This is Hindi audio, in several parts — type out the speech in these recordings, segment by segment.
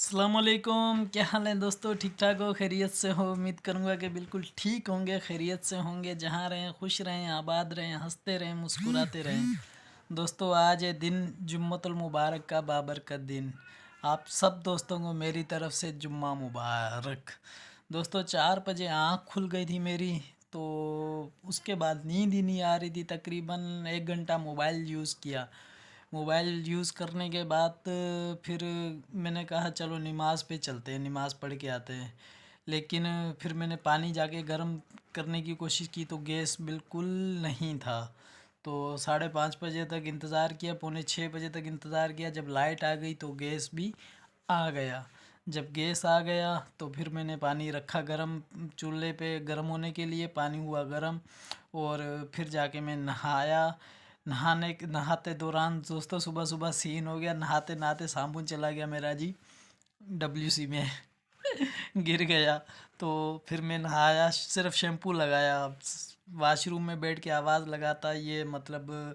अस्सलामुअलैकुम, क्या हाल है दोस्तों? ठीक ठाक हो, खैरियत से हो? उम्मीद करूँगा कि बिल्कुल ठीक होंगे, खैरियत से होंगे। जहाँ रहें खुश रहें, आबाद रहें, हंसते रहें, मुस्कुराते रहें। दोस्तों आज है दिन जुम्मतुल मुबारक का, बाबरकत दिन। आप सब दोस्तों को मेरी तरफ से जुम्मा मुबारक। दोस्तों 4 बजे आँख खुल गई थी मेरी, तो उसके बाद नींद ही नहीं आ रही थी। तकरीबन 1 घंटा मोबाइल यूज़ किया। मोबाइल यूज़ करने के बाद फिर मैंने कहा चलो नमाज़ पे चलते हैं, नमाज़ पढ़ के आते हैं। लेकिन फिर मैंने पानी जाके गर्म करने की कोशिश की तो गैस बिल्कुल नहीं था। तो 5:30 बजे तक इंतज़ार किया, पौने 6 बजे तक इंतज़ार किया। जब लाइट आ गई तो गैस भी आ गया। जब गैस आ गया तो फिर मैंने पानी रखा गरम, चूल्हे पे गरम होने के लिए। पानी हुआ गरम और फिर जाके मैं नहाया। नहाते दौरान दोस्तों सुबह सुबह सीन हो गया। नहाते नहाते साबुन चला गया मेरा जी WC में गिर गया। तो फिर मैं नहाया, सिर्फ शैम्पू लगाया। वाशरूम में बैठ के आवाज़ लगाता, ये मतलब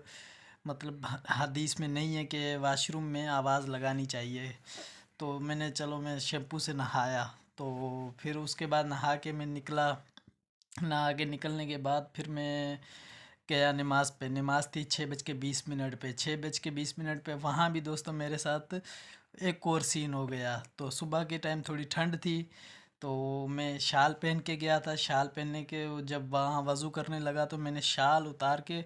हदीस में नहीं है कि वाशरूम में आवाज़ लगानी चाहिए। तो मैं शैम्पू से नहाया। तो फिर उसके बाद नहा के मैं निकला। नहा के निकलने के बाद फिर मैं गया नमाज़ पे। नमाज़ थी 6:20 पे। 6:20 पे वहाँ भी दोस्तों मेरे साथ एक और सीन हो गया। तो सुबह के टाइम थोड़ी ठंड थी, तो मैं शाल पहन के गया था। शाल पहनने के जब वहाँ वज़ू करने लगा तो मैंने शाल उतार के,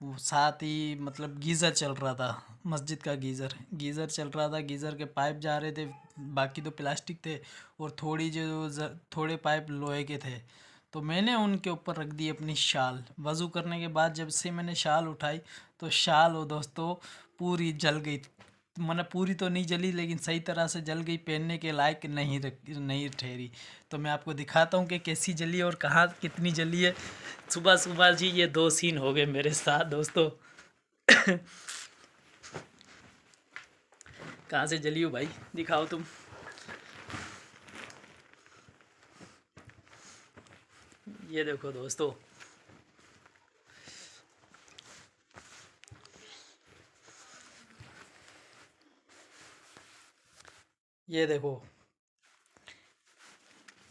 वो साथ ही मतलब गीज़र चल रहा था, मस्जिद का गीज़र चल रहा था। गीज़र के पाइप जा रहे थे, बाकी तो प्लास्टिक थे और थोड़े पाइप लोहे के थे। तो मैंने उनके ऊपर रख दी अपनी शाल। वज़ू करने के बाद जब से मैंने शाल उठाई तो शाल वो दोस्तों पूरी जल गई। मतलब पूरी तो नहीं जली लेकिन सही तरह से जल गई, पहनने के लायक नहीं ठहरी। तो मैं आपको दिखाता हूँ कि कैसी जली है और कहाँ कितनी जली है। सुबह सुबह जी ये 2 सीन हो गए मेरे साथ दोस्तों। कहाँ से जली हो भाई, दिखाओ तुम। ये देखो दोस्तों, ये देखो,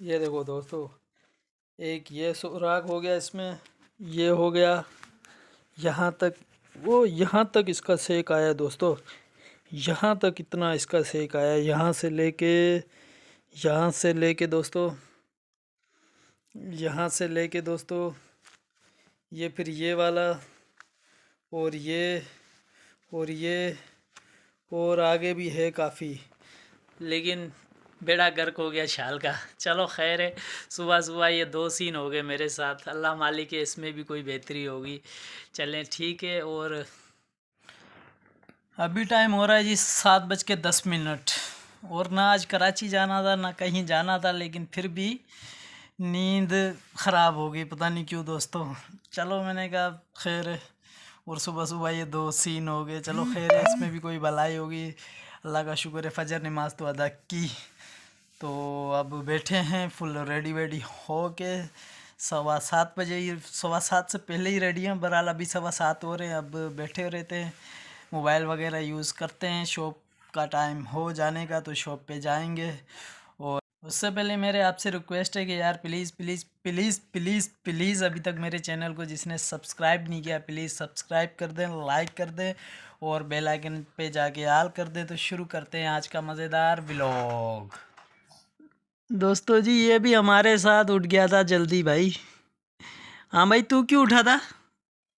ये देखो दोस्तों। एक ये सुराख हो गया इसमें, ये हो गया यहाँ तक। वो यहाँ तक इसका सेक आया दोस्तों, यहाँ तक इतना इसका सेक आया। यहाँ से लेके दोस्तों, यहाँ से लेके दोस्तों, ये फिर ये वाला और ये और आगे भी है काफ़ी। लेकिन बेड़ा गर्क हो गया शाल का। चलो खैर है, सुबह सुबह ये 2 सीन हो गए मेरे साथ। अल्लाह मालिक है, इसमें भी कोई बेहतरी होगी। चलें ठीक है। और अभी टाइम हो रहा है जी 7:10। और ना आज कराची जाना था ना कहीं जाना था, लेकिन फिर भी नींद ख़राब हो गई, पता नहीं क्यों दोस्तों। चलो मैंने कहा खैर है। और सुबह सुबह ये 2 सीन हो गए। चलो खैर है, इसमें भी कोई भलाई होगी। अल्लाह का शुक्र है, फजर नमाज तो अदा की। तो अब बैठे हैं फुल रेडी वेडी हो के। 7:15 बजे ही, 7:15 से पहले ही रेडी हैं। बहरहाल अभी 7:15 हो रहे हैं। अब बैठे रहते हैं, मोबाइल वगैरह यूज़ करते हैं। शॉप का टाइम हो जाने का तो शॉप पे जाएंगे। और उससे पहले मेरे आपसे रिक्वेस्ट है कि यार please please please please please अभी तक मेरे चैनल को जिसने सब्सक्राइब नहीं किया प्लीज़ सब्सक्राइब कर दें, लाइक कर दें और बेल आइकन पे जाके ऑल कर दें। तो शुरू करते हैं आज का मज़ेदार व्लॉग। दोस्तों जी ये भी हमारे साथ उठ गया था जल्दी भाई। हाँ भाई, तू क्यों उठा था?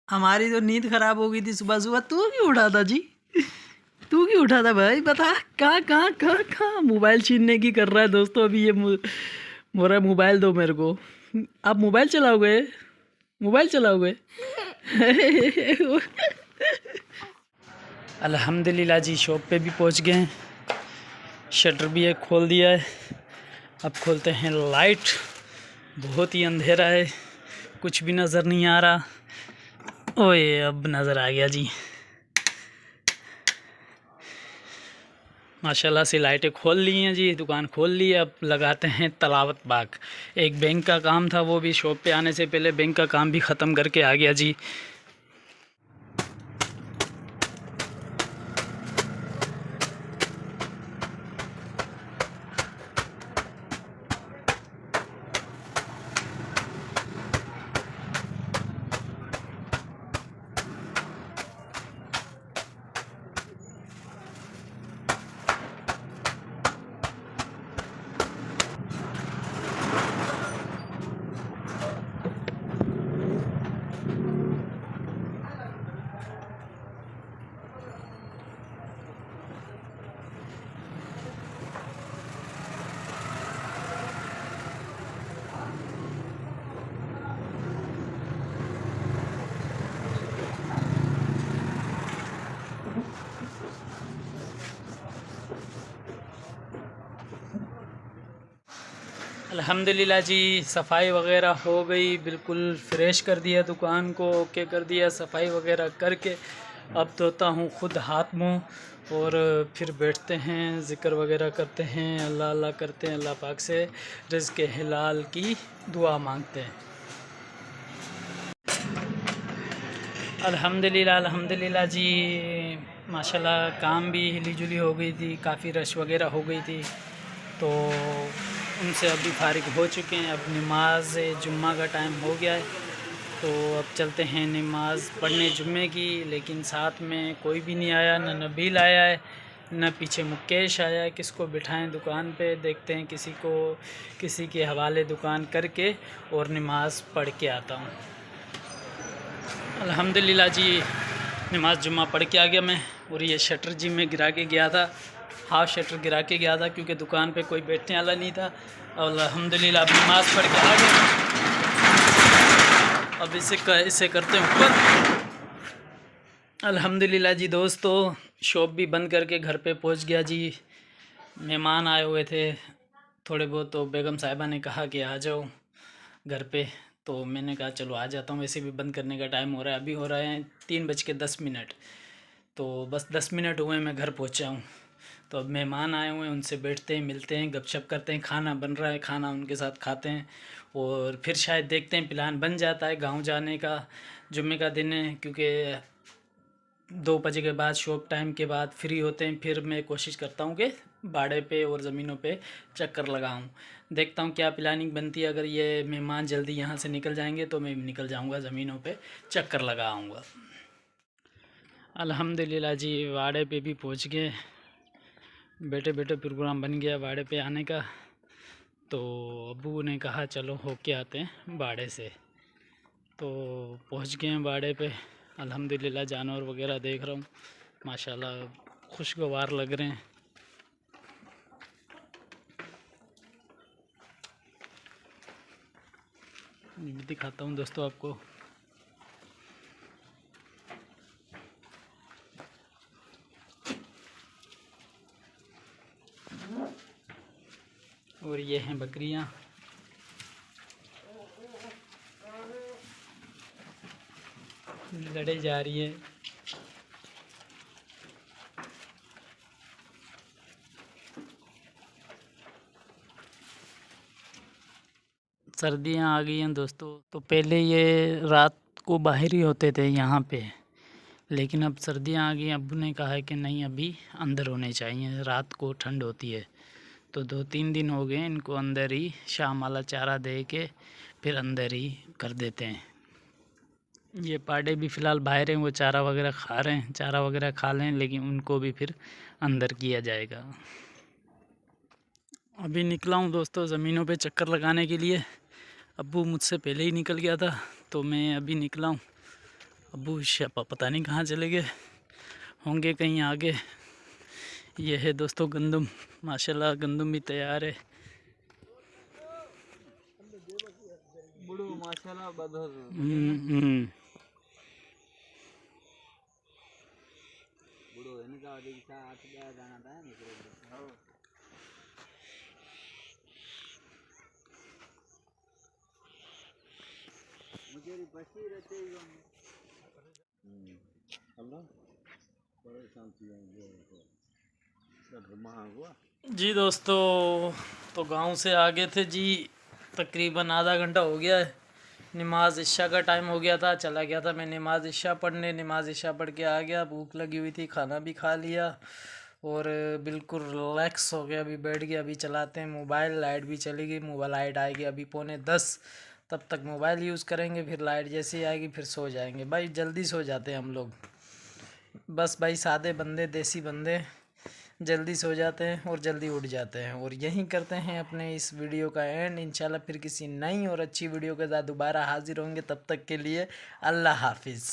हमारी तो नींद खराब हो गई थी सुबह सुबह, तू क्यों उठा था जी? तू क्यों उठा था भाई, बता। कहाँ कहाँ कहाँ कहाँ मोबाइल छीनने की कर रहा है दोस्तों। अभी ये मोरा मोबाइल दो मेरे को। आप मोबाइल चलाओगे? मोबाइल चलाओगे? अल्हम्दुलिल्लाह जी, शॉप पे भी पहुंच गए हैं। शटर भी एक खोल दिया है। अब खोलते हैं लाइट। बहुत ही अंधेरा है, कुछ भी नज़र नहीं आ रहा। ओए अब नज़र आ गया जी। माशाल्लाह से लाइटें खोल ली हैं जी, दुकान खोल ली है। अब लगाते हैं तलावत बाग। एक बैंक का काम था, वो भी शॉप पे आने से पहले बैंक का काम भी ख़त्म करके आ गया जी। अल्हम्दुलिल्लाह जी, सफाई वगैरह हो गई, बिल्कुल फ्रेश कर दिया दुकान को, ओके कर दिया। सफाई वगैरह करके अब धोता हूँ खुद हाथ मुँह और फिर बैठते हैं, ज़िक्र वगैरह करते हैं, अल्लाह अल्लाह करते हैं, अल्लाह पाक से रिज़्क़ हिलाल की दुआ मांगते हैं। अल्हम्दुलिल्लाह अल्हम्दुलिल्लाह जी, माशाल्लाह काम भी हिली जुली हो गई थी, काफ़ी रश वगैरह हो गई थी, तो उनसे अभी फारिग हो चुके हैं। अब नमाज जुम्मा का टाइम हो गया है, तो अब चलते हैं नमाज़ पढ़ने जुम्मे की। लेकिन साथ में कोई भी नहीं आया, न नबील आया है, न पीछे मुकेश आया है। किसको बिठाएं दुकान पे, देखते हैं किसी के हवाले दुकान करके और नमाज़ पढ़ के आता हूँ। अल्हम्दुलिल्लाह जी, नमाज जुम्मा पढ़ के आ गया मैं। और ये शटर जी में गिरा के गया था, हाफ शटर गिरा के गया था, क्योंकि दुकान पे कोई बैठने वाला नहीं था। और अल्हम्दुलिल्लाह अब नमाज़ पढ़ के आ गया। अब इसे करते हैं ऊपर। अल्हम्दुलिल्लाह जी दोस्तों, शॉप भी बंद करके घर पे पहुंच गया जी। मेहमान आए हुए थे थोड़े बहुत, तो बेगम साहिबा ने कहा कि आ जाओ घर पे, तो मैंने कहा चलो आ जाता हूँ। वैसे भी बंद करने का टाइम हो रहा है, अभी हो रहे हैं 3:10, तो बस 10 मिनट हुए मैं घर पहुँचा हूँ। तो अब मेहमान आए हुए हैं, उनसे बैठते हैं, मिलते हैं, गपशप करते हैं। खाना बन रहा है, खाना उनके साथ खाते हैं और फिर शायद देखते हैं प्लान बन जाता है गांव जाने का। जुम्मे का दिन है, क्योंकि 2 बजे के बाद शॉप टाइम के बाद फ्री होते हैं। फिर मैं कोशिश करता हूँ कि बाड़े पे और ज़मीनों पे चक्कर लगाऊँ। देखता हूँ क्या प्लानिंग बनती है। अगर ये मेहमान जल्दी यहाँ से निकल जाएंगे तो मैं निकल जाऊँगा, ज़मीनों पे चक्कर लगा आऊँगा। अल्हम्दुलिल्लाह जी, वाड़े पे भी पहुँच गए। बैठे बैठे प्रोग्राम बन गया वाड़े पे आने का, तो अब्बू ने कहा चलो होके आते हैं बाड़े से। तो पहुँच गए हैं बाड़े पे। अल्हम्दुलिल्लाह जानवर वगैरह देख रहा हूँ, माशाल्लाह खुशगवार लग रहे हैं। दिखाता हूँ दोस्तों आपको। और ये हैं बकरियाँ। लड़े जा रही है। सर्दियाँ आ गई हैं दोस्तों। तो पहले ये रात को बाहर ही होते थे यहाँ पे, लेकिन अब सर्दियाँ आ गई। अब्बू ने कहा है कि नहीं, अभी अंदर होने चाहिए, रात को ठंड होती है। तो 2-3 दिन हो गए इनको अंदर ही शाम वाला चारा दे के फिर अंदर ही कर देते हैं। ये पाड़े भी फ़िलहाल बाहर हैं, वो चारा वगैरह खा रहे हैं, चारा वगैरह खा लें, लेकिन उनको भी फिर अंदर किया जाएगा। अभी निकला हूँ दोस्तों ज़मीनों पे चक्कर लगाने के लिए। अब्बू मुझसे पहले ही निकल गया था, तो मैं अभी निकला हूँ। अब्बू पता नहीं कहाँ चले गए होंगे, कहीं आगे। ये है दोस्तों गंदम, माशाल्लाह गंदम भी तैयार है। जी दोस्तों, तो गांव से आगे थे जी, तकरीबन आधा घंटा हो गया है। नमाज इशा का टाइम हो गया था, चला गया था मैं नमाज इशा पढ़ने। नमाज इशा पढ़ के आ गया, भूख लगी हुई थी, खाना भी खा लिया और बिल्कुल रिलैक्स हो गया। अभी बैठ गया, अभी चलाते हैं मोबाइल। लाइट भी चली गई, मोबाइल लाइट आएगी अभी 9:45, तब तक मोबाइल यूज़ करेंगे। फिर लाइट जैसे ही आएगी फिर सो जाएंगे। भाई जल्दी सो जाते हैं हम लोग, बस भाई सादे बंदे, देसी बंदे जल्दी सो जाते हैं और जल्दी उठ जाते हैं। और यहीं करते हैं अपने इस वीडियो का एंड। इंशाल्लाह फिर किसी नई और अच्छी वीडियो के साथ दोबारा हाजिर होंगे। तब तक के लिए अल्लाह हाफिज़।